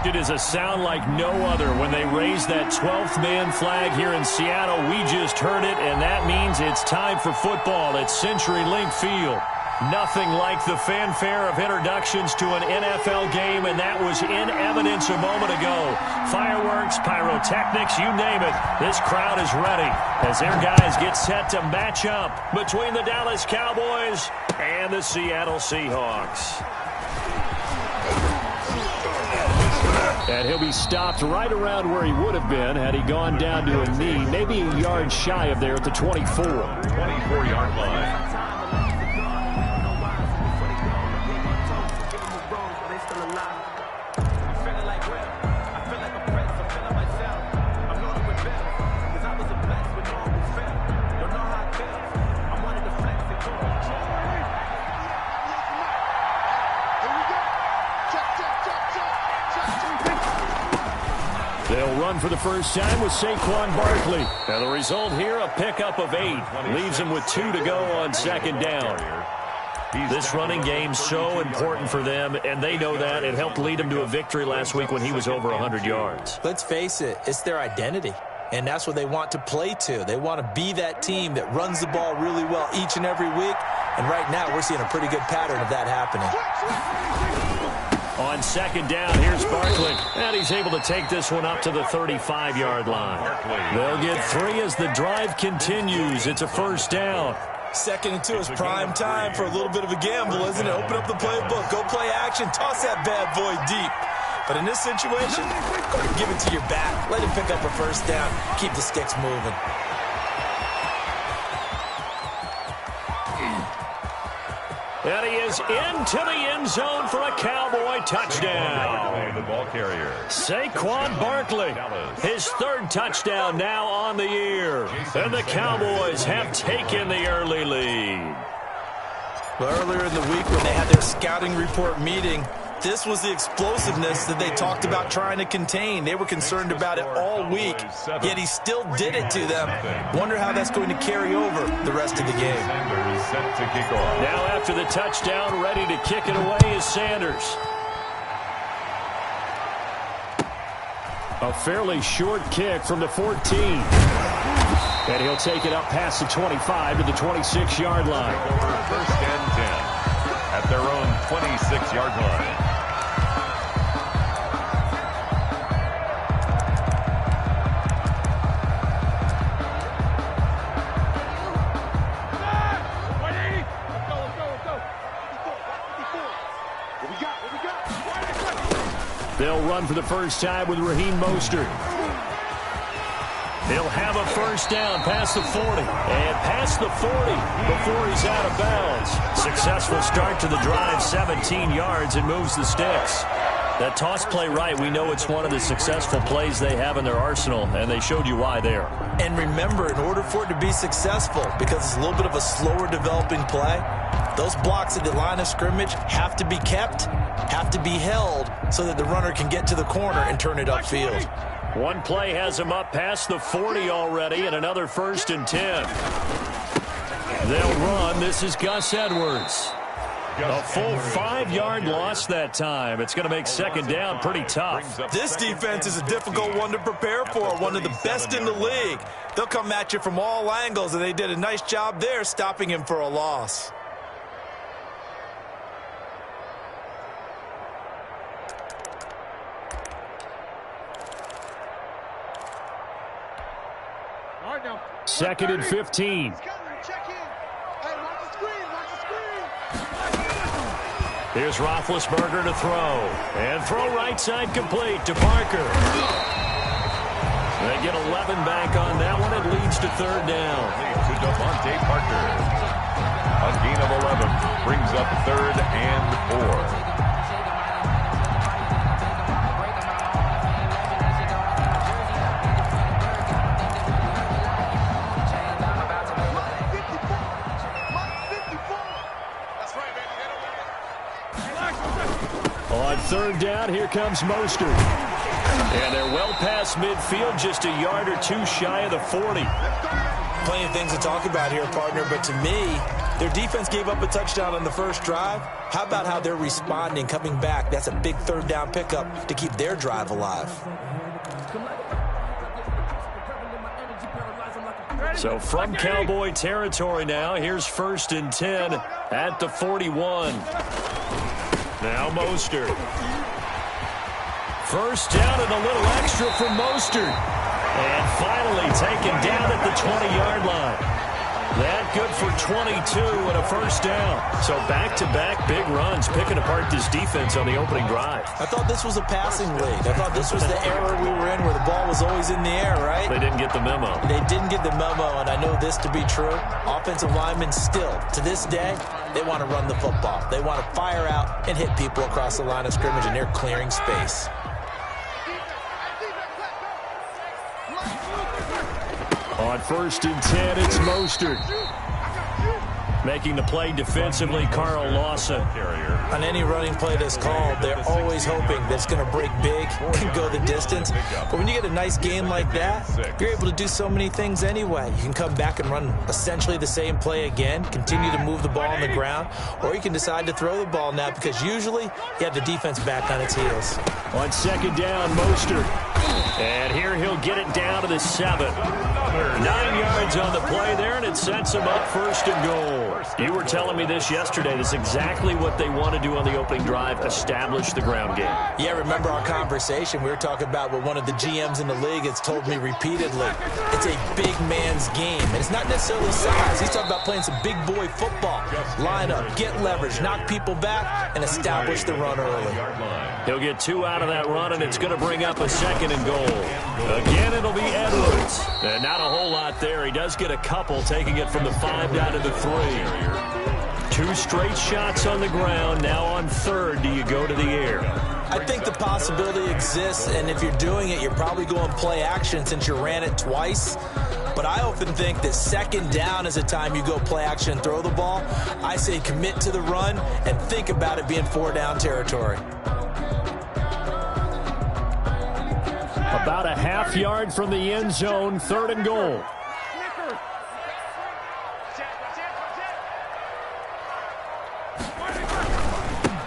expected is a sound like no other when they raise that 12th man flag here in Seattle. We just heard it, and that means it's time for football at CenturyLink Field. Nothing like the fanfare of introductions to an NFL game, and that was in evidence a moment ago. Fireworks, pyrotechnics, you name it. This crowd is ready as their guys get set to match up between the Dallas Cowboys and the Seattle Seahawks. And he'll be stopped right around where he would have been had he gone down to a knee, maybe a yard shy of there at the 24. 24-yard line. They'll run for the first time with Saquon Barkley. And the result here, a pickup of 8. Leaves him with 2 to go on second down. This running game's so important for them, and they know that. It helped lead them to a victory last week when he was over 100 yards. Let's face it, it's their identity. And that's what they want to play to. They want to be that team that runs the ball really well each and every week. And right now, we're seeing a pretty good pattern of that happening. On second down, here's Barkley. And he's able to take this one up to the 35-yard line. They'll get 3 as the drive continues. It's a first down. 2nd and 2 is prime time for a little bit of a gamble, isn't it? Open up the playbook, go play action, toss that bad boy deep. But in this situation, go ahead and give it to your back. Let him pick up a first down. Keep the sticks moving. And he is into the end zone for a Cowboy touchdown. The ball carrier, Saquon Barkley, his 3rd touchdown now on the year. And the Cowboys have taken the early lead. Well, earlier in the week when they had their scouting report meeting, this was the explosiveness that they talked about trying to contain. They were concerned about it all week, yet he still did it to them. Wonder how that's going to carry over the rest of the game. Now after the touchdown, ready to kick it away is Sanders. A fairly short kick from the 14. And he'll take it up past the 25 to the 26-yard line. First and 10 at their own 26-yard line. They'll run for the first time with Raheem Mostert. He'll have a first down past the 40. And past the 40 before he's out of bounds. Successful start to the drive, 17 yards, and moves the sticks. That toss play right, we know it's one of the successful plays they have in their arsenal, and they showed you why there. And remember, in order for it to be successful, because it's a little bit of a slower developing play, those blocks at the line of scrimmage have to be kept, have to be held, so that the runner can get to the corner and turn it upfield. One play has him up past the 40 already, and another 1st and 10. They'll run. This is Gus Edwards. A full 5-yard loss that time. It's going to make second down pretty tough. This defense is a difficult one to prepare for, one of the best in the league. They'll come at you from all angles, and they did a nice job there stopping him for a loss. Second and 15. Here's Roethlisberger to throw. And throw right side complete to Parker. They get 11 back on that one. It leads to 3rd down. To Devontae Parker. A gain of 11 brings up 3rd and 4. On 3rd down, here comes Mostert. And they're well past midfield, just a yard or 2 shy of the 40. Plenty of things to talk about here, partner, but to me, their defense gave up a touchdown on the first drive. How about how they're responding, coming back? That's a big third down pickup to keep their drive alive. So from Cowboy territory now, here's 1st and 10 at the 41. Now Mostert. First down and a little extra from Mostert. And finally taken down at the 20-yard line. That good for 22 and a first down. So back-to-back big runs, picking apart this defense on the opening drive. I thought this was a passing league. I thought this was the era we were in where the ball was always in the air, right? They didn't get the memo. They didn't get the memo, and I know this to be true. Offensive linemen still, to this day, they want to run the football. They want to fire out and hit people across the line of scrimmage, and they're clearing space. On 1st and 10, it's Mostert. Making the play defensively, Carl Lawson. On any running play that's called, they're always hoping that it's going to break big and go the distance. But when you get a nice game like that, you're able to do so many things anyway. You can come back and run essentially the same play again, continue to move the ball on the ground, or you can decide to throw the ball now because usually you have the defense back on its heels. On 2nd down, Mostert. And here he'll get it down to the 7. 9 yards on the play there, and it sets him up 1st and goal. You were telling me this yesterday. That's exactly what they want to do on the opening drive, establish the ground game. Yeah, remember our conversation? We were talking about what one of the GMs in the league has told me repeatedly. It's a big man's game, and it's not necessarily size. He's talking about playing some big boy football. Line up, get leverage, knock people back, and establish the run early. He'll get 2 out of that run, and it's going to bring up a 2nd and goal. Again, it'll be Edwards. And not a whole lot there. He does get a couple, taking it from the 5 down to the 3. 2 straight shots on the ground. Now on 3rd, do you go to the air? I think the possibility exists, and if you're doing it, you're probably going play action since you ran it twice. But I often think that 2nd down is a time you go play action and throw the ball. I say commit to the run and think about it being 4-down territory. About a half yard from the end zone, 3rd and goal.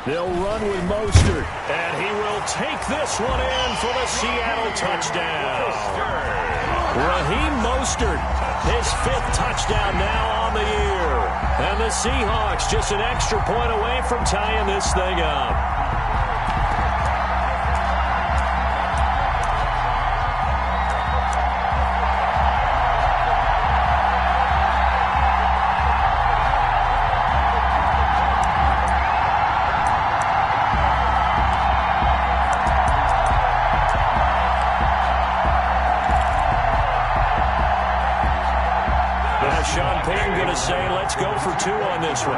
They'll run with Mostert, and he will take this one in for the Seattle touchdown. Raheem Mostert, his 5th touchdown now on the year. And the Seahawks just an extra point away from tying this thing up. Sean Payton going to say, let's go for 2 on this one.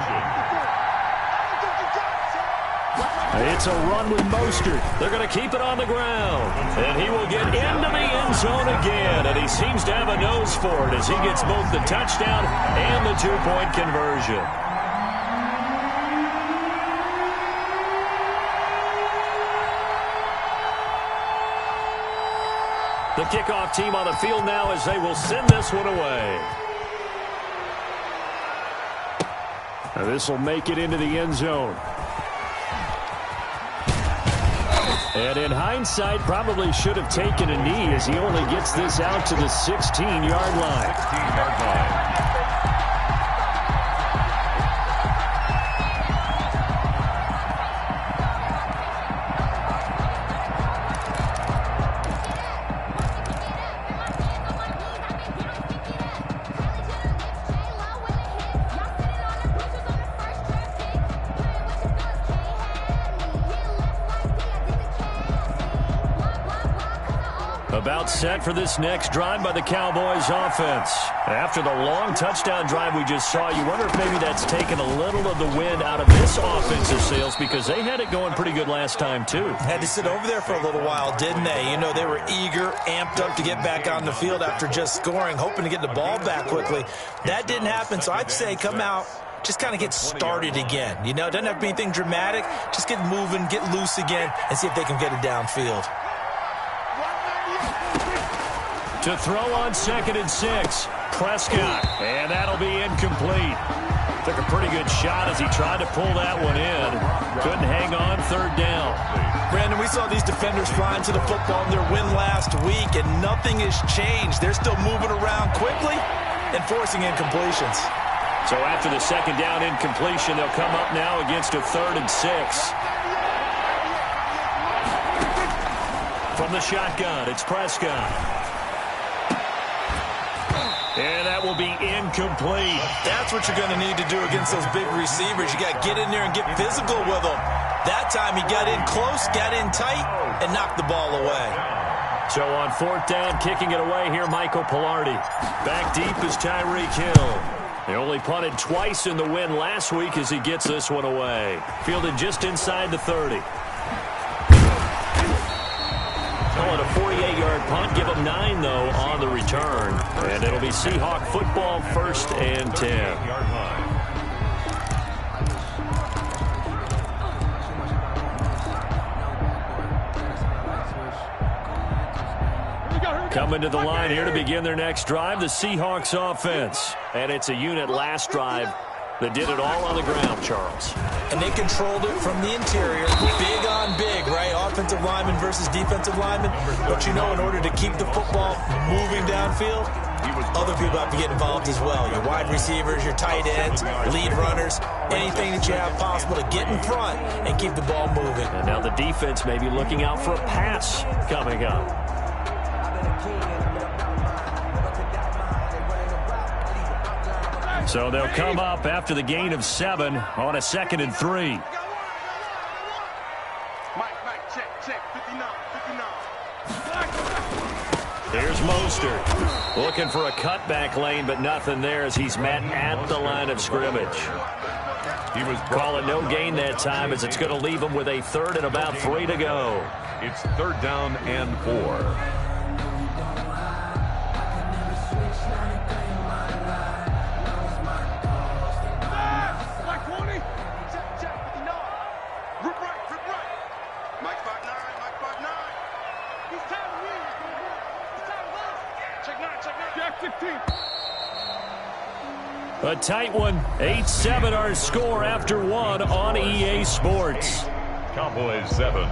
It's a run with Mostert. They're going to keep it on the ground. And he will get into the end zone again. And he seems to have a nose for it as he gets both the touchdown and the 2-point conversion. The kickoff team on the field now as they will send this one away. Now this will make it into the end zone. And in hindsight, probably should have taken a knee as he only gets this out to the 16-yard line. 16-yard line. About set for this next drive by the Cowboys offense. After the long touchdown drive we just saw, you wonder if maybe that's taken a little of the wind out of this offensive sails because they had it going pretty good last time too. Had to sit over there for a little while, didn't they? You know, they were eager, amped up to get back on the field after just scoring, hoping to get the ball back quickly. That didn't happen, so I'd say come out, just kind of get started again. You know, it doesn't have to be anything dramatic. Just get moving, get loose again, and see if they can get it downfield. To throw on 2nd and 6. Prescott. And that'll be incomplete. Took a pretty good shot as he tried to pull that one in. Couldn't hang on 3rd down. Brandon, we saw these defenders flying to the football in their win last week, and nothing has changed. They're still moving around quickly and forcing incompletions. So after the 2nd down incompletion, they'll come up now against a 3rd and 6. From the shotgun, it's Prescott. And that will be incomplete. That's what you're going to need to do against those big receivers. You got to get in there and get physical with them. That time he got in close, got in tight, and knocked the ball away. So on 4th down, kicking it away here, Michael Pilardi. Back deep is Tyreek Hill. They only punted twice in the win last week as he gets this one away. Fielded just inside the 30. Call it a 48-yard punt. Give them 9, though, on the return. And it'll be Seahawk football, 1st and 10. Coming to the line here to begin their next drive, the Seahawks offense. And it's a unit last drive that did it all on the ground, Charles. And they controlled it from the interior. Big on big, right? Offensive lineman versus defensive lineman. But, you know, in order to keep the football moving downfield, other people have to get involved as well. Your wide receivers, your tight ends, lead runners, anything that you have possible to get in front and keep the ball moving. And now the defense may be looking out for a pass coming up. So they'll come up after the gain of 7 on a 2nd and 3. Mike, check, 59. Here's Mostert. Looking for a cutback lane, but nothing there as he's met at the line of scrimmage. He was calling no gain that time as it's going to leave him with a 3rd and about 3 to go. It's 3rd down and 4. A tight one. 8-7 our score after 1 on EA Sports. Cowboys 7.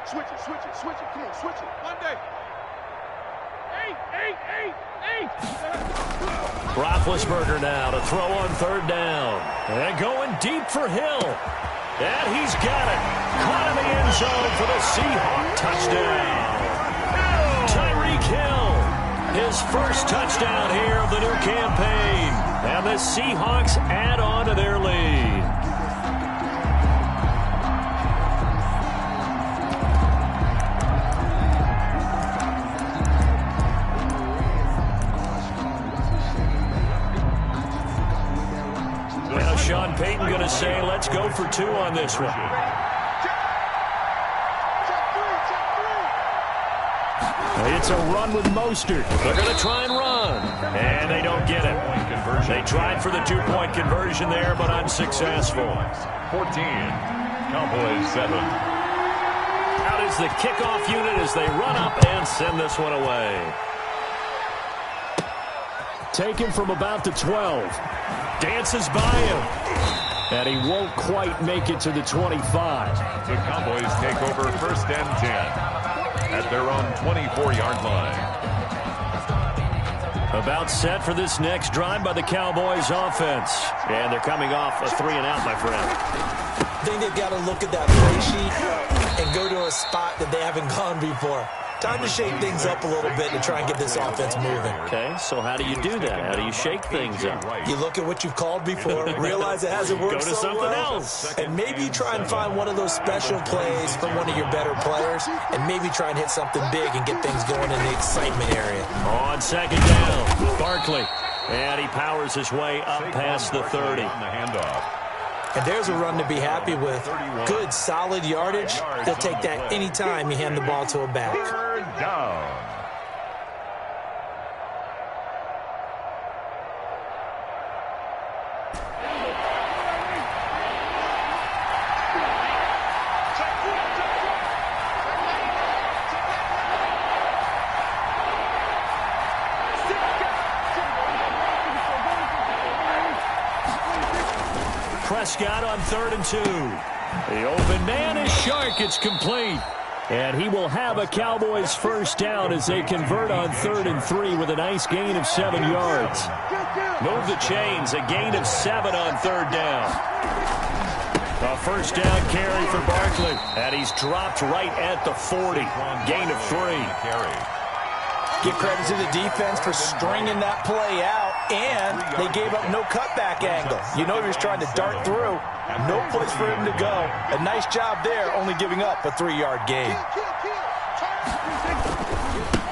Switch it. Come on, switch it. One day. 8. Roethlisberger now to throw on 3rd down. And going deep for Hill. And he's got it. Caught in the end zone for the Seahawk touchdown. Tyreek Hill. His first touchdown here of the new campaign. And the Seahawks add on to their lead. Sean Payton going to say, let's go for 2 on this one. It's a run with Mostert. They're going to try and run. And they don't get it. They tried for the 2-point conversion there, but unsuccessful. 14. Cowboys 7. Out is the kickoff unit as they run up and send this one away. Taken from about the 12. Dances by him. And he won't quite make it to the 25. The Cowboys take over 1st and 10 at their own 24-yard line. About set for this next drive by the Cowboys offense. And they're coming off a 3-and-out, my friend. I think they've got to look at that play sheet and go to a spot that they haven't gone before. Time to shake things up a little bit to try and get this offense moving. Okay, so how do you do that? How do you shake things up? You look at what you've called before, realize it hasn't worked Go to so something well, else. and maybe you try and find one of those special plays from one of your better players, and maybe try and hit something big and get things going in the excitement area. On second down, Barkley. And he powers his way up past the 30. On the handoff. And there's a run to be happy with. Good, solid yardage. They'll take that any time you hand the ball to a back. Third down. Prescott on 3rd and 2. The open man is Shark. It's complete. And he will have a Cowboys first down as they convert on 3rd and 3 with a nice gain of 7 yards. Move the chains. A gain of 7 on 3rd down. A first down carry for Barkley. And he's dropped right at the 40. Gain of 3. Give credit to the defense for stringing that play out, and they gave up no cutback angle. You know he was trying to dart through. No place for him to go. A nice job there, only giving up a 3-yard gain.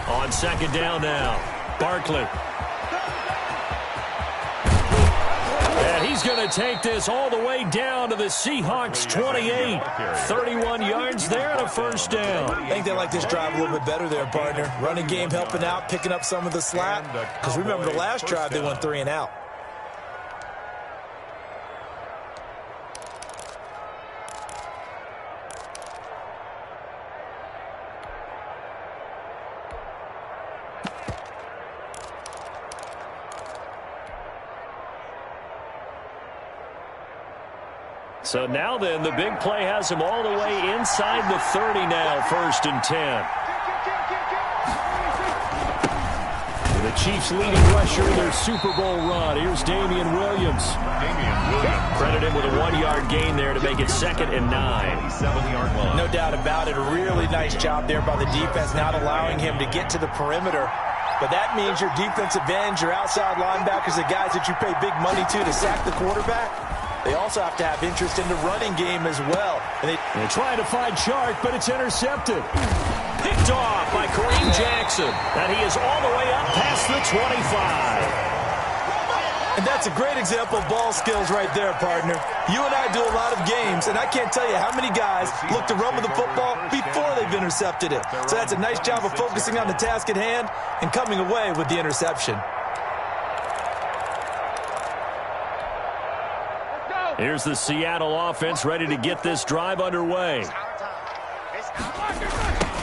On second down now, Barkley. And he's going to take this all the way down to the Seahawks 28. 31 yards there and a first down. I think they like this drive a little bit better there, partner. Running game helping out, picking up some of the slack. Because remember the last drive, they went 3 and out. So now then, the big play has him all the way inside the 30 now, 1st and 10. The Chiefs leading rusher in their Super Bowl run. Here's Damian Williams. Credit him with a 1-yard gain there to make it 2nd and 9. 7-yard line. No doubt about it. A really nice job there by the defense, not allowing him to get to the perimeter. But that means your defensive ends, your outside linebackers, the guys that you pay big money to sack the quarterback, they also have to have interest in the running game as well. And they're trying to find Shark, but it's intercepted. Picked off by Kareem Jackson. And he is all the way up past the 25. And that's a great example of ball skills right there, partner. You and I do a lot of games, and I can't tell you how many guys look to run with the football before they've intercepted it. So that's a nice job of focusing on the task at hand and coming away with the interception. Here's the Seattle offense ready to get this drive underway.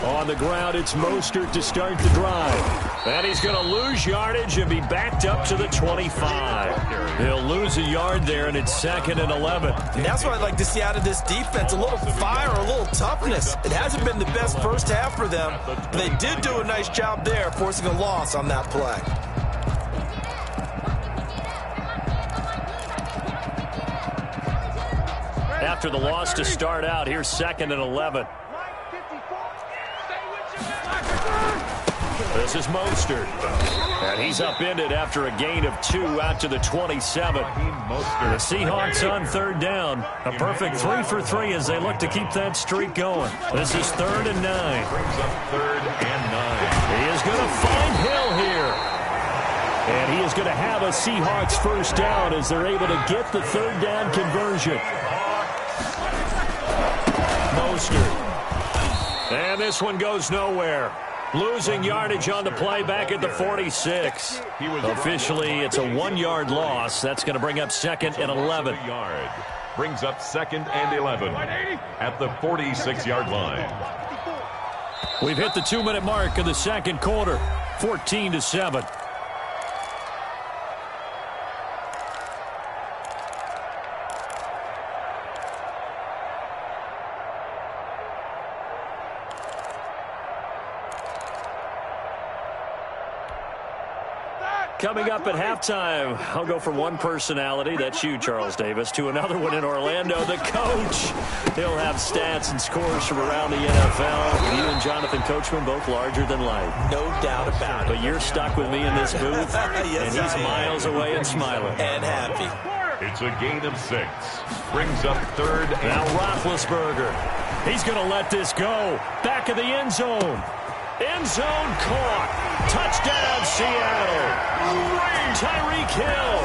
On the ground, it's Mostert to start the drive. And he's going to lose yardage and be backed up to the 25. He'll lose a yard there, and it's 2nd and 11. And that's what I'd like to see out of this defense, a little fire, a little toughness. It hasn't been the best first half for them, but they did do a nice job there, forcing a loss on that play. After the loss to start out, here's 2nd and 11. This is Mostert. And he's upended after a gain of 2 out to the 27. The Seahawks on 3rd down. A perfect 3 for 3 as they look to keep that streak going. This is 3rd and 9. Brings up 3rd and 9. He is going to find Hill here. And he is going to have a Seahawks first down as they're able to get the 3rd down conversion. Mostert. And this one goes nowhere. Losing yardage on the play back at the 46. Officially, it's a 1-yard loss. That's going to bring up 2nd and 11. Brings up 2nd and 11 at the 46-yard line. We've hit the 2-minute mark of the second quarter. 14-7. Coming up at halftime, I'll go from one personality, that's you, Charles Davis, to another one in Orlando, the coach. He'll have stats and scores from around the NFL. You and Jonathan Coachman, both larger than life. No doubt about it. But you're stuck with me in this booth, yes, and he's miles away and smiling. And happy. It's a gain of 6. Brings up third. Now Roethlisberger. He's going to let this go. Back of the end zone. End zone caught. Touchdown, Seattle. Tyreek Hill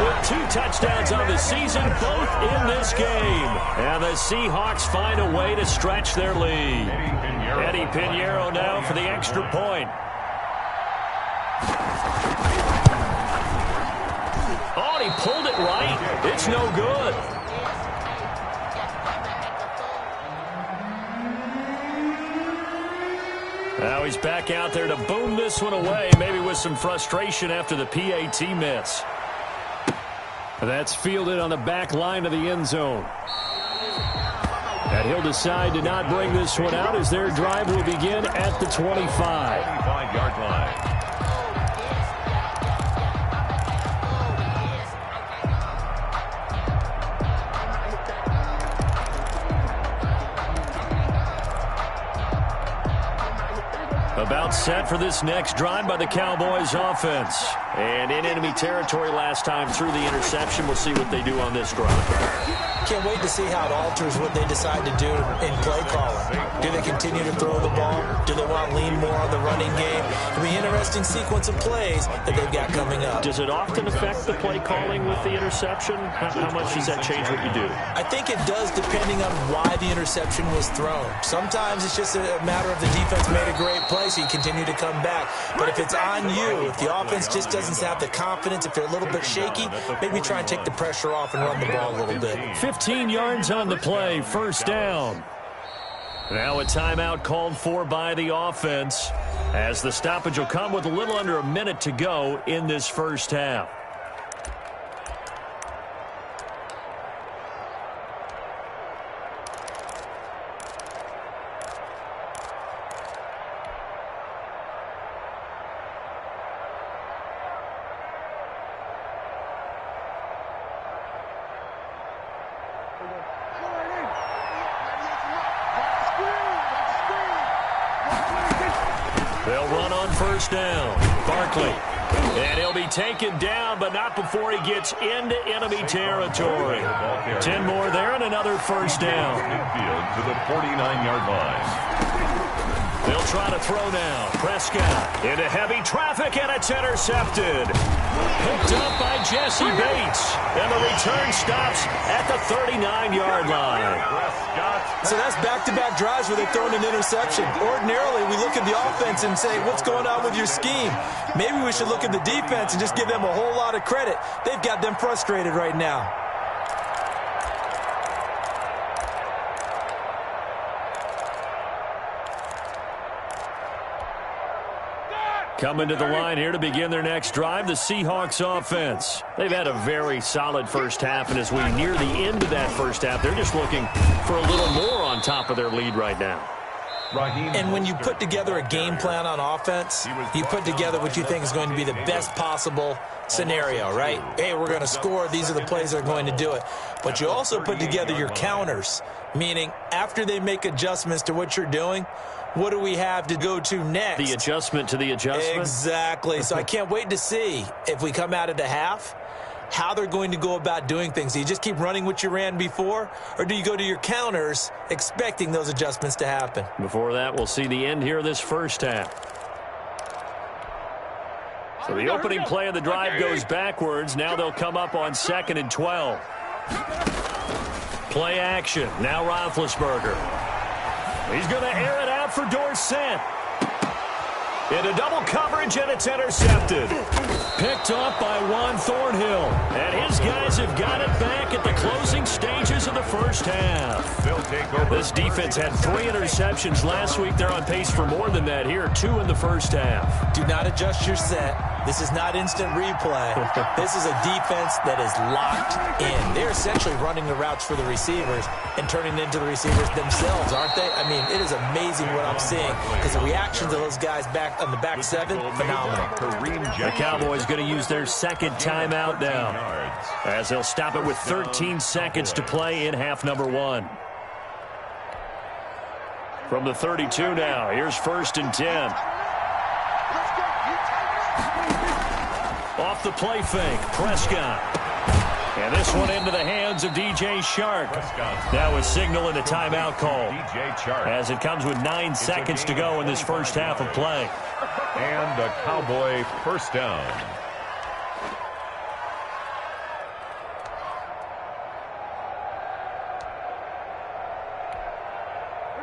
with 2 touchdowns on the season, both in this game. And the Seahawks find a way to stretch their lead. Eddie Pinheiro now for the extra point. Oh, he pulled it right. It's no good. Now he's back out there to boom this one away, maybe with some frustration after the PAT miss. That's fielded on the back line of the end zone. And he'll decide to not bring this one out as their drive will begin at the 25. 25-yard line. About set for this next drive by the Cowboys offense. And in enemy territory last time through the interception. We'll see what they do on this drive. Can't wait to see how it alters what they decide to do in play calling. Do they continue to throw the ball? Do they want to lean more on the running game? It'll be an interesting sequence of plays that they've got coming up. Does it often affect the play calling with the interception? How much does that change what you do? I think it does depending on why the interception was thrown. Sometimes it's just a matter of the defense made a great play, so you continue to come back. But if it's on you, if the offense just doesn't have the confidence, if they're a little bit shaky, maybe try and take the pressure off and run the ball a little bit. 15 yards on the play, first down. Now a timeout called for by the offense as the stoppage will come with a little under a minute to go in this first half. They'll run on first down. Barkley. And he'll be taken down, but not before he gets into enemy territory. 10 more there and another first down. Midfield to the 49-yard line. They'll try to throw now. Prescott into heavy traffic, and it's intercepted. Picked up by Jesse Bates. And the return stops at the 39-yard line. So that's back-to-back drives where they've thrown an interception. Ordinarily, we look at the offense and say, what's going on with your scheme? Maybe we should look at the defense and just give them a whole lot of credit. They've got them frustrated right now. Coming to the line here to begin their next drive, the Seahawks offense. They've had a very solid first half, and as we near the end of that first half, they're just looking for a little more on top of their lead right now. And when you put together a game plan on offense, you put together what you think is going to be the best possible scenario, right? Hey, we're going to score. These are the plays that are going to do it. But you also put together your counters, meaning after they make adjustments to what you're doing, what do we have to go to next? The adjustment to the adjustment? Exactly. So I can't wait to see if we come out at the half, how they're going to go about doing things. Do you just keep running what you ran before, or do you go to your counters expecting those adjustments to happen? Before that, we'll see the end here of this first half. So the opening play of the drive goes backwards. Now they'll come up on 2nd and 12. Play action. Now Roethlisberger. He's going to air it out for Dorsett. Into double coverage, and it's intercepted. Picked up by Juan Thornhill. And his guys have got it back at the closing stages of the first half. They'll take over. This defense had 3 interceptions last week. They're on pace for more than that here, 2 in the first half. Do not adjust your set. This is not instant replay. This is a defense that is locked in. They're essentially running the routes for the receivers and turning it into the receivers themselves, aren't they? I mean, it is amazing what I'm seeing because the reactions of those guys back on the back seven, phenomenal. The Cowboys going to use their second timeout now, as they'll stop it with 13 seconds to play in half number 1. From the 32 now, here's 1st and 10. Off the play fake, Prescott. And this one into the hands of DJ Shark. That was signaling a timeout call, as it comes with 9 seconds to go in this first half of play. And a Cowboy first down.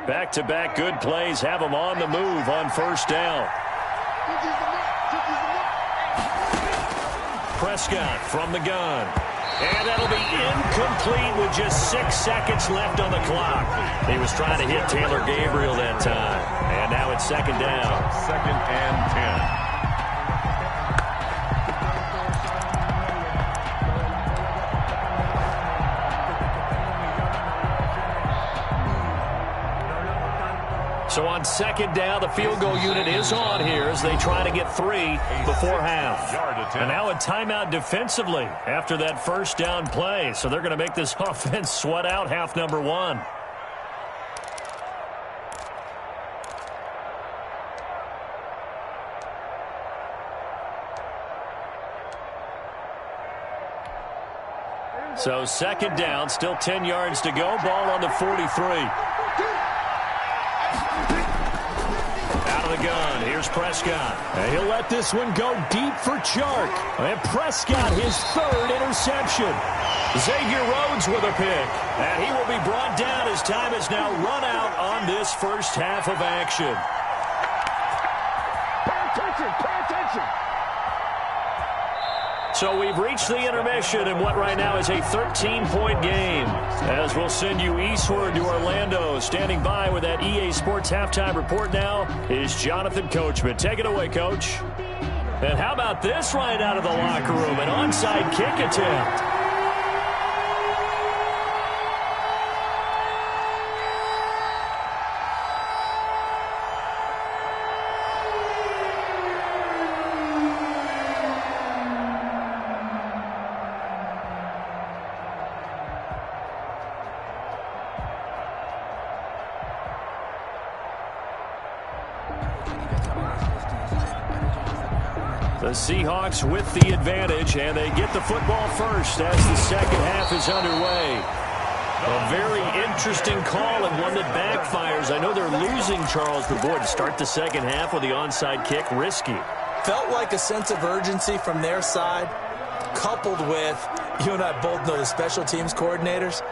Back-to-back good plays have them on the move on first down. Prescott from the gun. And that'll be incomplete with just 6 seconds left on the clock. He was trying to hit Taylor Gabriel that time. And now it's second down. 2nd and 10. So on second down, the field goal unit is on here as they try to get 3 before half. And now a timeout defensively after that first down play. So they're going to make this offense sweat out half number 1. So second down, still 10 yards to go. Ball on the 43. Gun. Here's Prescott. And he'll let this one go deep for Chark. And Prescott, his 3rd interception. Xavier Rhodes with a pick. And he will be brought down as time is now run out on this first half of action. Pay attention. So we've reached the intermission in what right now is a 13-point game. As we'll send you eastward to Orlando. Standing by with that EA Sports halftime report now is Jonathan Coachman. Take it away, Coach. And how about this right out of the locker room? An onside kick attempt. The Seahawks with the advantage, and they get the football first as the second half is underway. A very interesting call and one that backfires. I know they're losing, Charles, but boy, to start the second half with the onside kick, risky. Felt like a sense of urgency from their side, coupled with, you and I both know the special teams coordinators.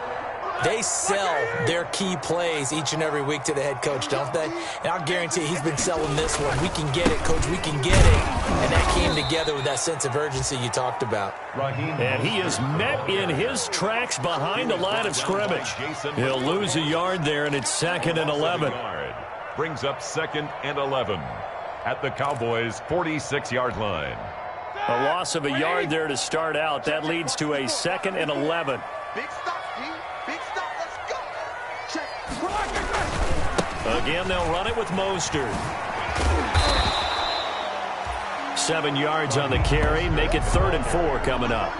They sell their key plays each and every week to the head coach, don't they? And I'll guarantee he's been selling this one. We can get it, Coach. We can get it. And that came together with that sense of urgency you talked about. And he is met in his tracks behind the line of scrimmage. He'll lose a yard there, and it's 2nd and 11. Brings up 2nd and 11 at the Cowboys' 46-yard line. A loss of a yard there to start out. That leads to a 2nd and 11. Big stop, D. Big stop. Let's go. Check. Again, they'll run it with Mostert. 7 yards on the carry. Make it 3rd and 4 coming up.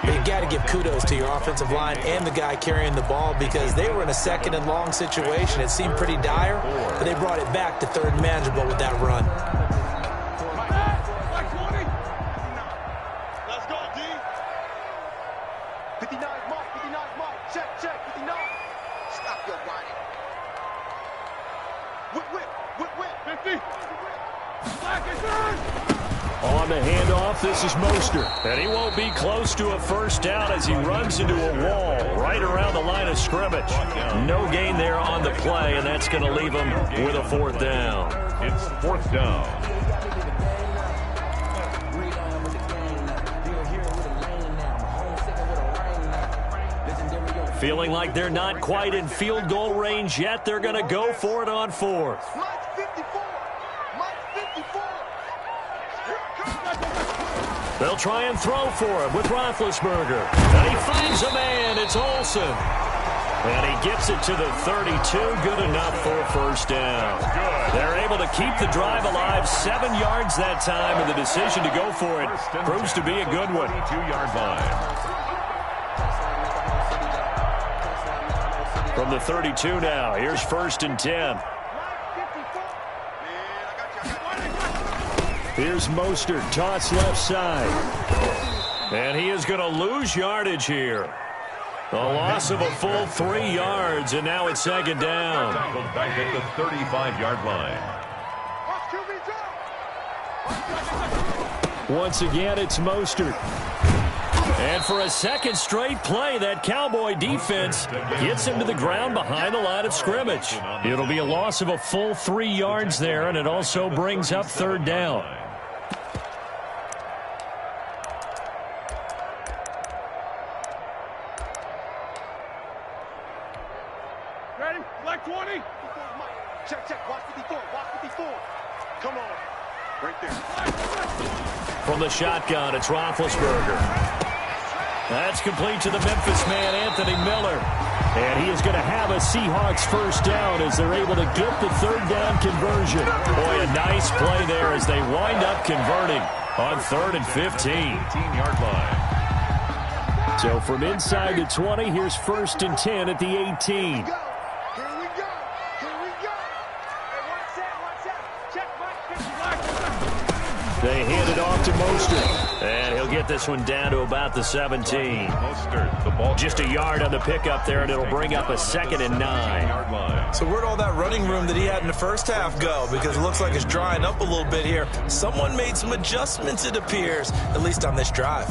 You've got to give kudos to your offensive line and the guy carrying the ball because they were in a 2nd and long situation. It seemed pretty dire, but they brought it back to 3rd and manageable with that run. Let's go, D. 59 Mike. 59 Mike. Check. 59. Stop your body. Whip. 50. Black is in. On the handoff, this is Mostert. And he won't be close to a first down as he runs into a wall right around the line of scrimmage. No gain there on the play, and that's going to leave him with a 4th down. It's 4th down. Feeling like they're not quite in field goal range yet. They're going to go for it on 4th. Mike 54. Mike 54. They'll try and throw for him with Roethlisberger. And he finds a man. It's Olsen. And he gets it to the 32. Good enough for a first down. They're able to keep the drive alive. 7 yards that time, and the decision to go for it proves to be a good one. 2-yard line. From the 32 now, here's 1st and 10. Here's Mostert, toss left side. And he is going to lose yardage here. A loss of a full 3 yards, and now it's 2nd down. Tackled back at the 35-yard line. Once again, it's Mostert. And for a second straight play, that Cowboy defense gets him to the ground behind the line of scrimmage. It'll be a loss of a full 3 yards there, and it also brings up 3rd down. Ready? Black 20. Check, check. Watch 54. Watch 54. Come on. Right there. From the shotgun, it's Roethlisberger. That's complete to the Memphis man, Anthony Miller. And he is going to have a Seahawks first down as they're able to get the 3rd down conversion. Boy, a nice play there as they wind up converting on 3rd and 15. 18-yard line. So from inside the 20, here's 1st and 10 at the 18. Here we go. Here we go. Hey, watch that. Check, Mike. They hand it off to Mostert. And he'll get this one down to about the 17. Mostert, the ball Just a yard on the pickup there, and it'll bring up a 2nd and 9. So where'd all that running room that he had in the first half go? Because it looks like it's drying up a little bit here. Someone made some adjustments, it appears, at least on this drive.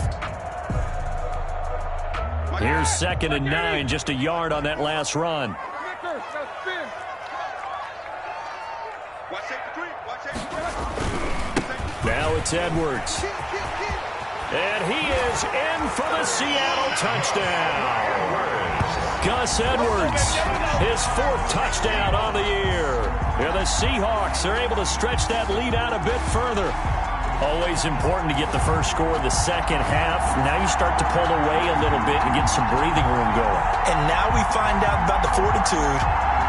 Here's 2nd and 9, just a yard on that last run. Now it's Edwards. And he is in for the Seattle touchdown. Gus Edwards, his 4th touchdown on the year. And the Seahawks are able to stretch that lead out a bit further. Always important to get the first score of the second half. Now you start to pull away a little bit and get some breathing room going. And now we find out about the fortitude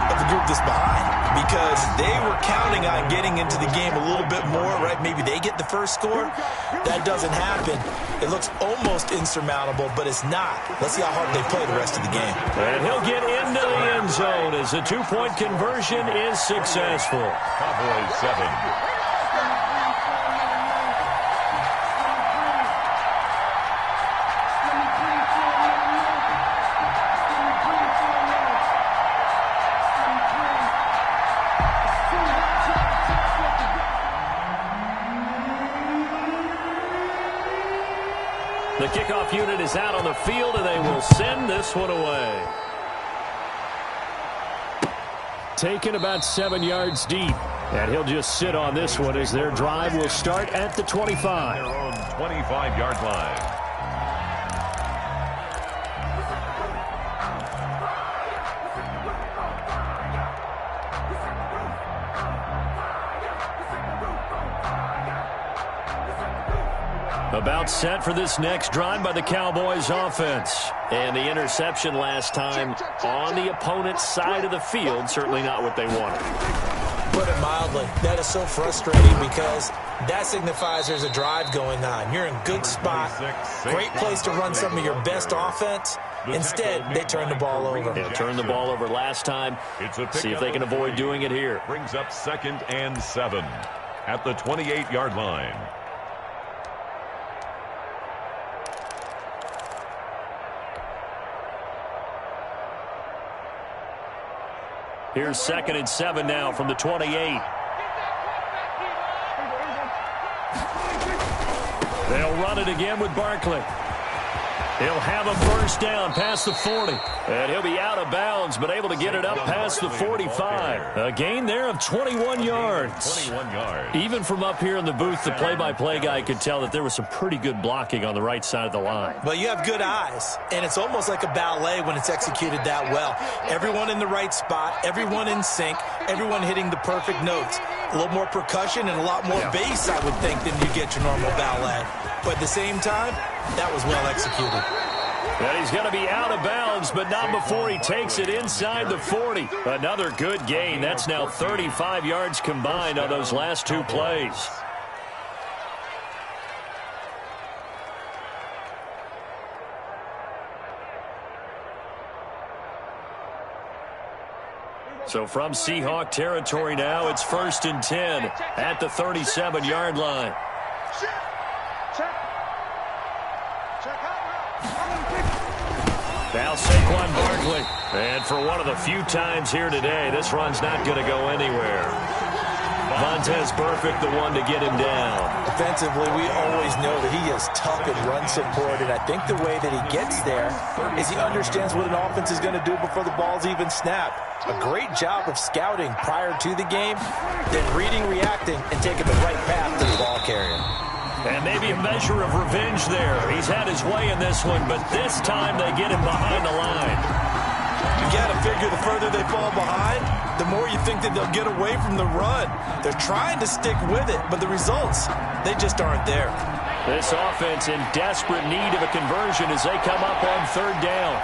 of the group that's behind, because they were counting on getting into the game a little bit more, right? Maybe they get the first score. That doesn't happen. It looks almost insurmountable, but it's not. Let's see how hard they play the rest of the game. And he'll get into the end zone as the 2-point conversion is successful. Cowboys 7. The kickoff unit is out on the field, and they will send this one away. Taken about 7 yards deep. And he'll just sit on this one as their drive will start at the 25. Their own 25-yard line. About set for this next drive by the Cowboys offense. And the interception last time on the opponent's side of the field, certainly not what they wanted. Put it mildly, that is so frustrating because that signifies there's a drive going on. You're in good spot, great place to run some of your best offense. Instead, they turn the ball over. They'll turn the ball over last time. See if they can avoid doing it here. Brings up 2nd and 7 at the 28-yard line. Here's 2nd and 7 now from the 28. They'll run it again with Barkley. He'll have a first down past the 40. And he'll be out of bounds, but able to get it up past the 45. A gain there of 21 yards. 21 yards. Even from up here in the booth, the play-by-play guy could tell that there was some pretty good blocking on the right side of the line. Well, you have good eyes, and it's almost like a ballet when it's executed that well. Everyone in the right spot, everyone in sync, everyone hitting the perfect notes. A little more percussion and a lot more bass, I would think, than you get your normal ballet. But at the same time, that was well executed. And he's going to be out of bounds, but not before he takes it inside the 40. Another good gain. That's now 35 yards combined on those last two plays. So from Seahawk territory now, it's 1st and 10 at the 37-yard line. Now Saquon Barkley. And for one of the few times here today, this run's not going to go anywhere. Vontaze Burfict, the one to get him down. Defensively, we always know that he is tough in run support, and I think the way that he gets there is he understands what an offense is going to do before the ball's even snapped. A great job of scouting prior to the game, then reading, reacting, and taking the right path to the ball carrier. And maybe a measure of revenge there. He's had his way in this one, but this time they get him behind the line. You got to figure the further they fall behind, the more you think that they'll get away from the run. They're trying to stick with it, but the results, they just aren't there. This offense in desperate need of a conversion as they come up on 3rd down.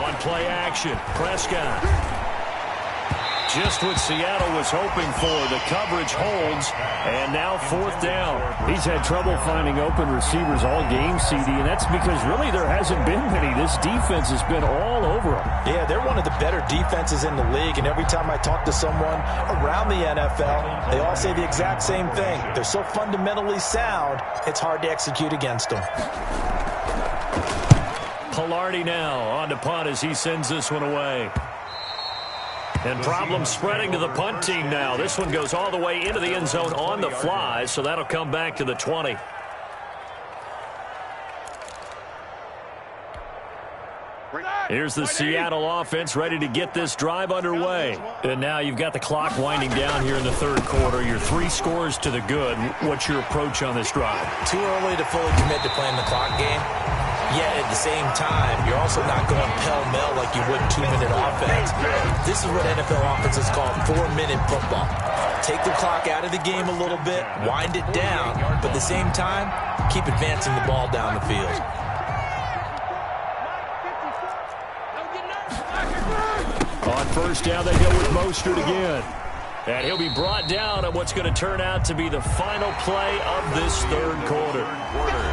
On play action, Prescott. Just what Seattle was hoping for. The coverage holds, and now 4th down. He's had trouble finding open receivers all game, CD, and that's because really there hasn't been many. This defense has been all over them. Yeah, they're one of the better defenses in the league, and every time I talk to someone around the NFL, they all say the exact same thing. They're so fundamentally sound, it's hard to execute against them. Pilardi now on to punt as he sends this one away. And problems spreading to the punt team now. This one goes all the way into the end zone on the fly, so that'll come back to the 20. Here's the Seattle offense ready to get this drive underway. And now you've got the clock winding down here in the 3rd quarter. You're 3 scores to the good. What's your approach on this drive? Too early to fully commit to playing the clock game. Yet at the same time, you're also not going pell-mell like you would in 2-minute offense. This is what NFL offenses call 4-minute football. Take the clock out of the game a little bit, wind it down, but at the same time, keep advancing the ball down the field. On 1st down, they go with Mostert again. And he'll be brought down at what's going to turn out to be the final play of this 3rd quarter.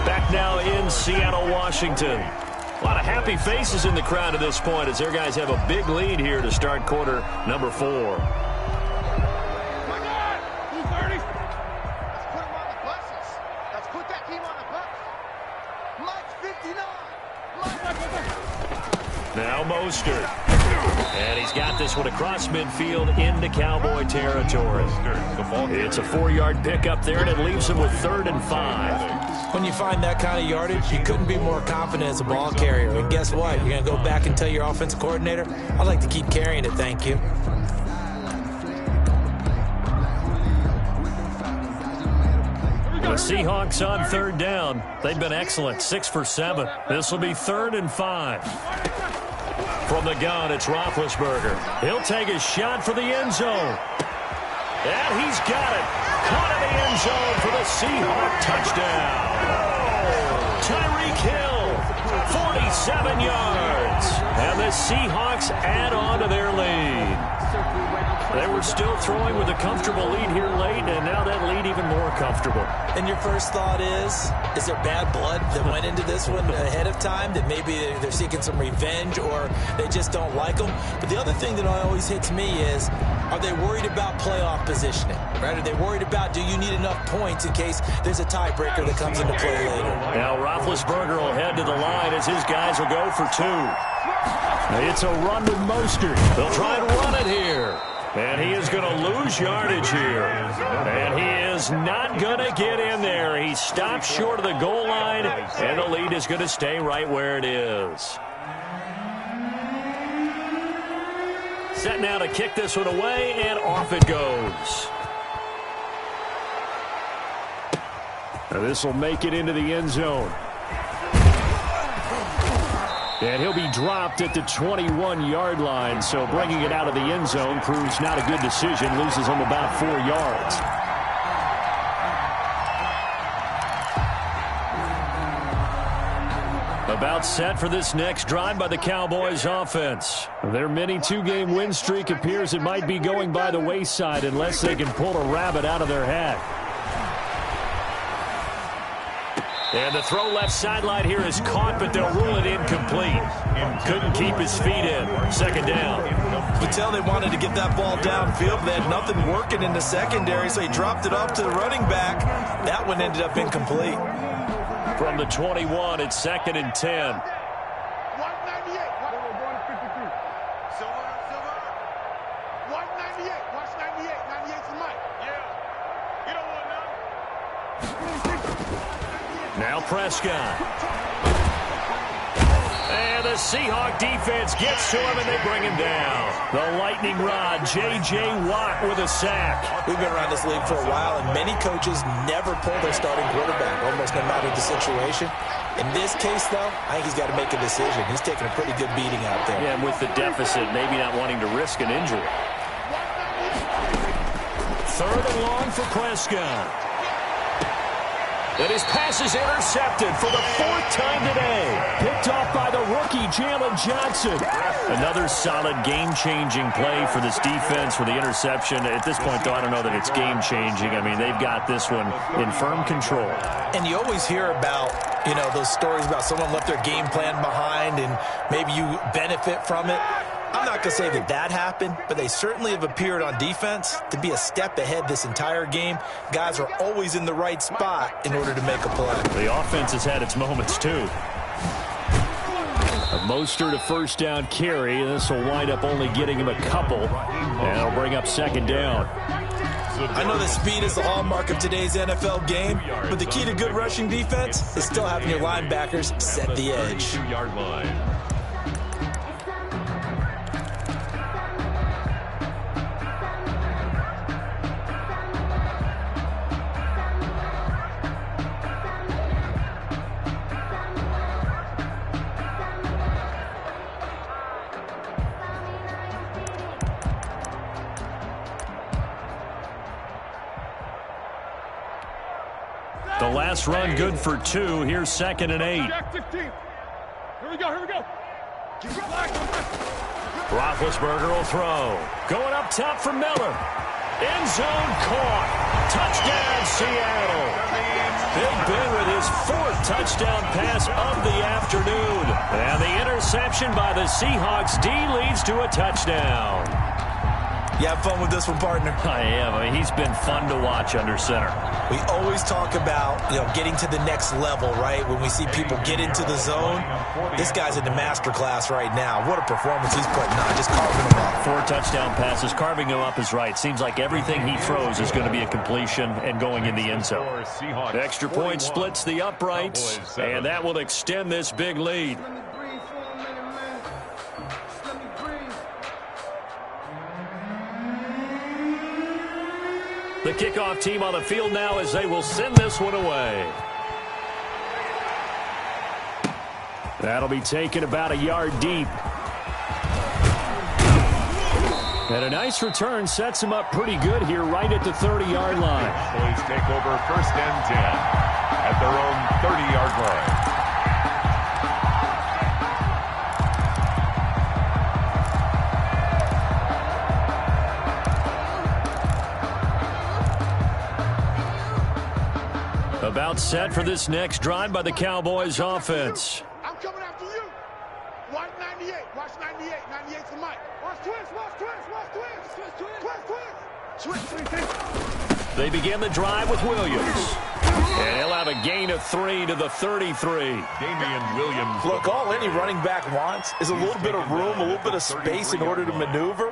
Back now in Seattle, Washington. A lot of happy faces in the crowd at this point as their guys have a big lead here to start quarter number 4. My God! 230! Let's put him on the buses. Let's put that team on the bus. Mike 59. Now Mostert. And he's got this one across midfield into Cowboy territory. It's a 4-yard pickup there, and it leaves him with 3rd and 5. When you find that kind of yardage, you couldn't be more confident as a ball carrier. And guess what? You're going to go back and tell your offensive coordinator, I'd like to keep carrying it, thank you. The Seahawks on 3rd down. They've been excellent, 6 for 7. This will be 3rd and 5. From the gun, it's Roethlisberger. He'll take a shot for the end zone. And he's got it. Caught in the end zone for the Seahawk touchdown. Tyreek Hill, 47 yards. And the Seahawks add on to their lead. They were still throwing with a comfortable lead here late, and now that lead even more comfortable. And your first thought is there bad blood that went into this one ahead of time, that maybe they're seeking some revenge or they just don't like them? But the other thing that always hits me is, are they worried about playoff positioning? Right? Are they worried about, do you need enough points in case there's a tiebreaker that comes into play later? Now Roethlisberger will head to the line as his guys will go for 2. It's a run with Mostert. They'll try and run it here. And he is going to lose yardage here. And he is not going to get in there. He stops short of the goal line, and the lead is going to stay right where it is. Set now to kick this one away, and off it goes. Now this will make it into the end zone. And he'll be dropped at the 21-yard line. So bringing it out of the end zone proves not a good decision. Loses him about 4 yards. About set for this next drive by the Cowboys offense. Their mini 2-game win streak appears it might be going by the wayside unless they can pull a rabbit out of their hat. And the throw left sideline here is caught, but they'll rule it incomplete. Couldn't keep his feet in. Second down. You could tell they wanted to get that ball downfield, but they had nothing working in the secondary, so he dropped it off to the running back. That one ended up incomplete. From the 21, it's 2nd and 10. 198. 198. Watch 98. 98's the mic. Yeah. You don't want none. Now Prescott. And the Seahawk defense gets to him, and they bring him down. The lightning rod, J.J. Watt with a sack. We've been around this league for a while, and many coaches never pull their starting quarterback, almost no matter the situation. In this case, though, I think he's got to make a decision. He's taking a pretty good beating out there. Yeah, and with the deficit, maybe not wanting to risk an injury. 3rd and long for Prescott. And his pass is intercepted for the 4th time today. Picked off by the rookie, Jalen Johnson. Another solid game-changing play for this defense for the interception. At this point, though, I don't know that it's game-changing. I mean, they've got this one in firm control. And you always hear about, you know, those stories about someone left their game plan behind and maybe you benefit from it. I'm not going to say that that happened, but they certainly have appeared on defense to be a step ahead this entire game. Guys are always in the right spot in order to make a play. The offense has had its moments, too. A Mostert, a first down carry, and this will wind up only getting him a couple, and it'll bring up 2nd down. I know that speed is the hallmark of today's NFL game, but the key to good rushing defense is still having your linebackers set the edge. 2-yard line. The last run good for 2. Here's 2nd and 8. Jack 15. Here we go. Roethlisberger will throw. Going up top for Miller. End zone caught. Touchdown, Seattle. Big Ben with his 4th touchdown pass of the afternoon. And the interception by the Seahawks D leads to a touchdown. You have fun with this one, partner? I am. I mean, he's been fun to watch under center. We always talk about, getting to the next level, right? When we see people get into the zone, this guy's in the master class right now. What a performance he's putting on, just carving them up. 4 touchdown passes. Carving him up is right. Seems like everything he throws is going to be a completion and going in the end zone. The extra point splits the uprights, and that will extend this big lead. The kickoff team on the field now as they will send this one away. That'll be taken about a yard deep. And a nice return sets him up pretty good here right at the 30-yard line. Boys take over 1st and 10 at their own 30-yard line. About set for this next drive by the Cowboys offense. I'm coming after you. Watch 98. Watch 98. 98's the mic. Watch twist. They begin the drive with Williams. And he'll have a gain of 3 to the 33. Damian Williams. Look, all any running back wants is a little bit of room, a little bit of space in order to maneuver.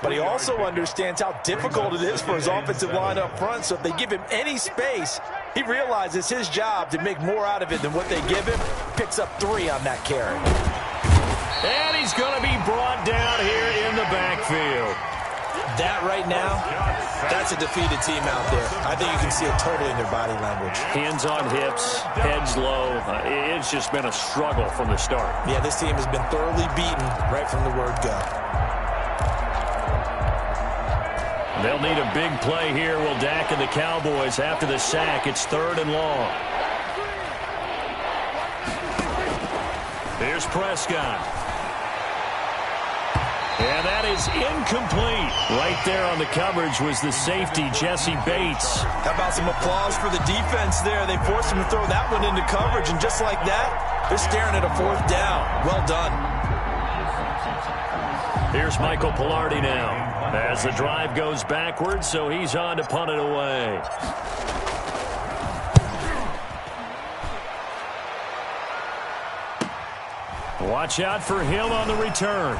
But he also understands how difficult it is for his offensive line up front. So if they give him any space, he realizes his job to make more out of it than what they give him. Picks up 3 on that carry. And he's going to be brought down here in the backfield. That right now, that's a defeated team out there. I think you can see it totally in their body language. Hands on hips, heads low. It's just been a struggle from the start. Yeah, this team has been thoroughly beaten right from the word go. They'll need a big play here. Will Dak and the Cowboys after the sack. It's 3rd and long. Here's Prescott. And that is incomplete. Right there on the coverage was the safety, Jesse Bates. How about some applause for the defense there? They forced him to throw that one into coverage, and just like that, they're staring at a 4th down. Well done. Here's Michael Pilardi now. As the drive goes backwards, so he's on to punt it away. Watch out for him on the return.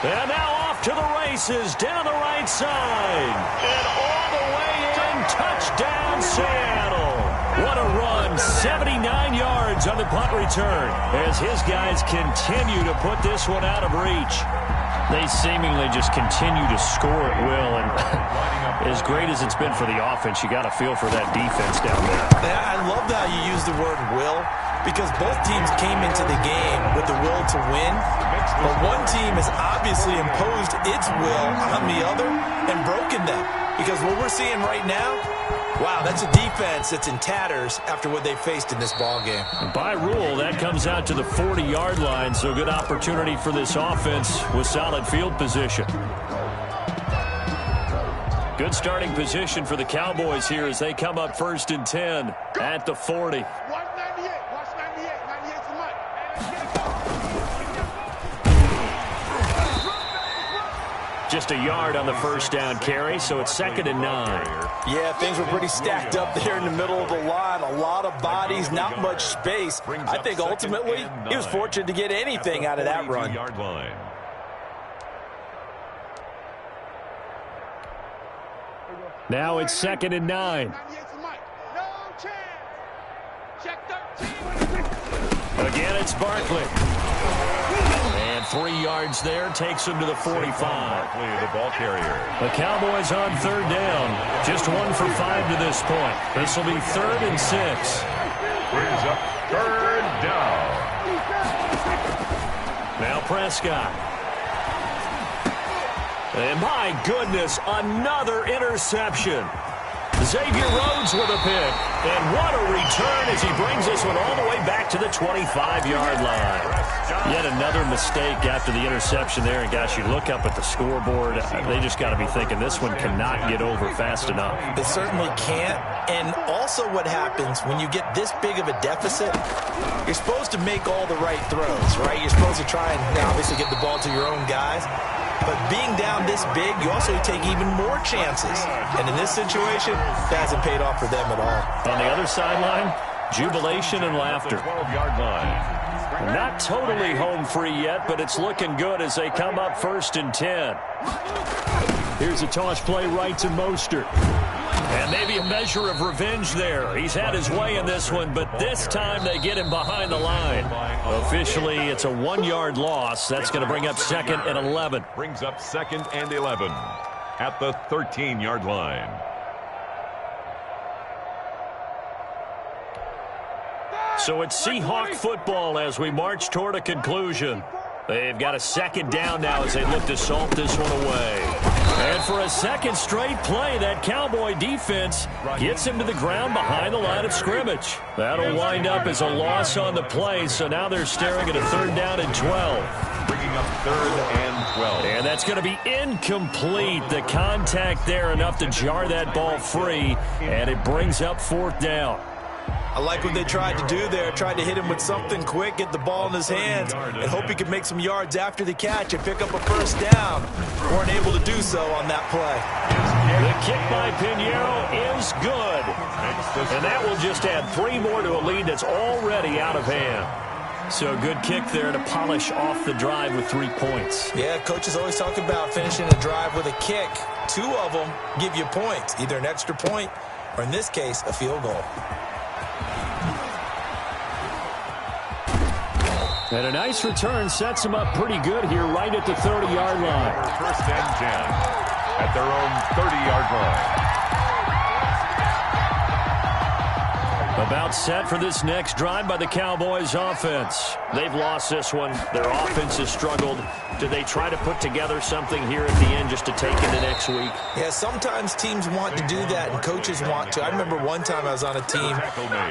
And now off to the races, down the right side. And all the way in, touchdown Seattle. What a run, 79 yards on the punt return as his guys continue to put this one out of reach. They seemingly just continue to score at will, and as great as it's been for the offense, you got to feel for that defense down there. Yeah, I love how you use the word will, because both teams came into the game with the will to win, but one team has obviously imposed its will on the other and broken them, because what we're seeing right now, wow, that's a defense that's in tatters after what they faced in this ballgame. By rule, that comes out to the 40-yard line, so good opportunity for this offense with solid field position. Good starting position for the Cowboys here as they come up 1st and 10 at the 40. Watch 98. Watch 98. 98's the mic. Just a yard on the 1st down carry, so it's 2nd and 9. Yeah, things were pretty stacked up there in the middle of the line. A lot of bodies, not much space. I think ultimately he was fortunate to get anything out of that run. Now it's 2nd and 9. 98's the mic. No chance. Check 13. Again, it's Barkley. And 3 yards there takes him to the 45. The ball carrier. The Cowboys on 3rd down. Just 1 for 5 to this point. This will be 3rd and 6. Brings up 3rd down. Now Prescott. And my goodness, another interception. Xavier Rhodes with a pick. And what a return as he brings this one all the way back to the 25-yard line. Yet another mistake after the interception there. And, gosh, you look up at the scoreboard. They just got to be thinking this one cannot get over fast enough. It certainly can't. And also what happens when you get this big of a deficit, you're supposed to make all the right throws, right? You're supposed to try and obviously get the ball to your own guys. But being down this big, you also take even more chances. And in this situation, that hasn't paid off for them at all. On the other sideline, jubilation and laughter. 12-yard line. Not totally home free yet, but it's looking good as they come up 1st and 10. Here's a toss play right to Mostert. And maybe a measure of revenge there. He's had his way in this one, but this time they get him behind the line. Officially, it's a 1-yard loss. That's going to bring up 2nd and 11. Brings up 2nd and 11 at the 13-yard line. So it's Seahawk football as we march toward a conclusion. They've got a 2nd down now as they look to salt this one away. And for a 2nd straight play, that Cowboy defense gets him to the ground behind the line of scrimmage. That'll wind up as a loss on the play, so now they're staring at a 3rd down and 12. Bringing up 3rd and 12. And that's going to be incomplete. The contact there enough to jar that ball free, and it brings up 4th down. I like what they tried to do there. Tried to hit him with something quick, get the ball in his hands, and hope he could make some yards after the catch and pick up a 1st down. Weren't able to do so on that play. The kick by Pinheiro is good. And that will just add 3 more to a lead that's already out of hand. So a good kick there to polish off the drive with 3 points. Yeah, coaches always talk about finishing a drive with a kick. 2 of them give you points, either an extra point or, in this case, a field goal. And a nice return sets them up pretty good here right at the 30-yard line. First and 10 at their own 30-yard line. About set for this next drive by the Cowboys offense. They've lost this one. Their offense has struggled. Do they try to put together something here at the end just to take into next week? Yeah, sometimes teams want to do that and coaches want to. I remember one time I was on a team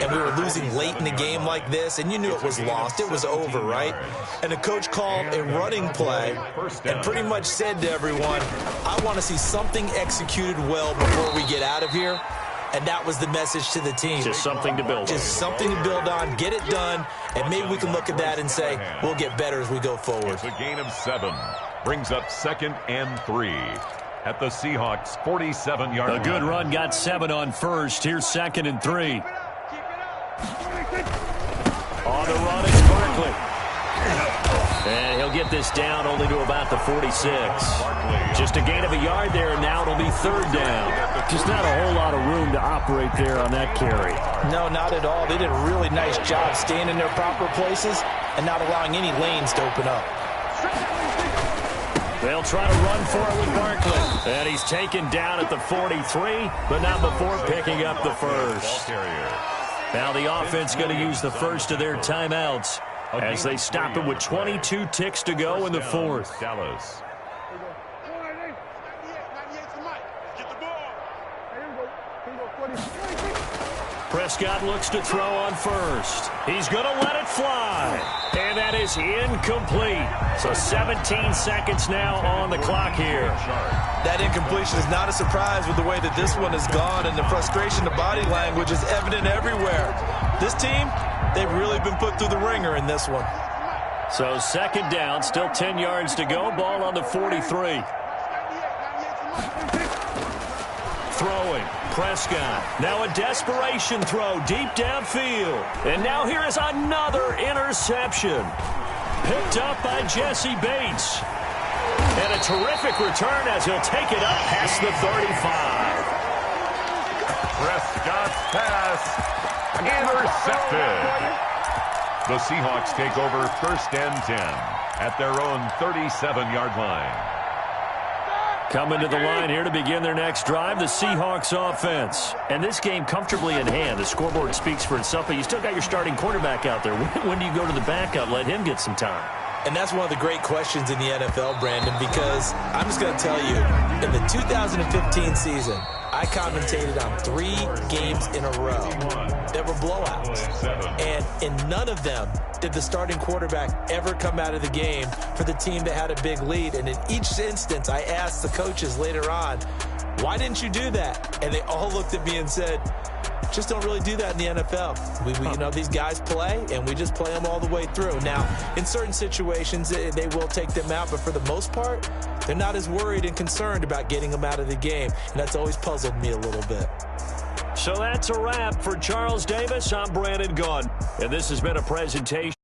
and we were losing late in the game like this, and you knew it was lost. It was over, right? And the coach called a running play and pretty much said to everyone, I want to see something executed well before we get out of here. And that was the message to the team. Just something to build on. Just something to build on, get it done, and maybe we can look at that and say, we'll get better as we go forward. It's a gain of 7. Brings up 2nd and 3 at the Seahawks' 47-yard line. A good run got 7 on first. Here's 2nd and 3. On the run is Barkley. And he'll get this down only to about the 46. Just a gain of a yard there, and now it'll be 3rd down. Just not a whole lot of room to operate there on that carry. No, not at all. They did a really nice job staying in their proper places and not allowing any lanes to open up. They'll try to run for it with Barkley. And he's taken down at the 43, but not before picking up the first. Now the offense going to use the first of their timeouts as they stop it with 22 ticks to go in the 4th. Dallas. Prescott looks to throw on first. He's going to let it fly. And that is incomplete. So 17 seconds now on the clock here. That incompletion is not a surprise with the way that this one has gone, and the frustration, the body language is evident everywhere. This team, they've really been put through the ringer in this one. So 2nd down, still 10 yards to go. Ball on the 43. Throwing. Prescott. Now a desperation throw deep downfield. And now here is another interception. Picked up by Jesse Bates. And a terrific return as he'll take it up past the 35. Prescott's pass intercepted. The Seahawks take over 1st and 10 at their own 37-yard line. Coming to the line here to begin their next drive, the Seahawks offense. And this game comfortably in hand. The scoreboard speaks for itself, but you still got your starting quarterback out there. When do you go to the backup, let him get some time? And that's one of the great questions in the NFL, Brandon, because I'm just going to tell you, in the 2015 season, I commentated on 3 games in a row that were blowouts. And in none of them did the starting quarterback ever come out of the game for the team that had a big lead. And in each instance, I asked the coaches later on, why didn't you do that? And they all looked at me and said, just don't really do that in the NFL. You know, these guys play, and we just play them all the way through. Now, in certain situations, they will take them out, but for the most part, they're not as worried and concerned about getting them out of the game, and that's always puzzled me a little bit. So that's a wrap for Charles Davis. I'm Brandon Gaudin, and this has been a presentation.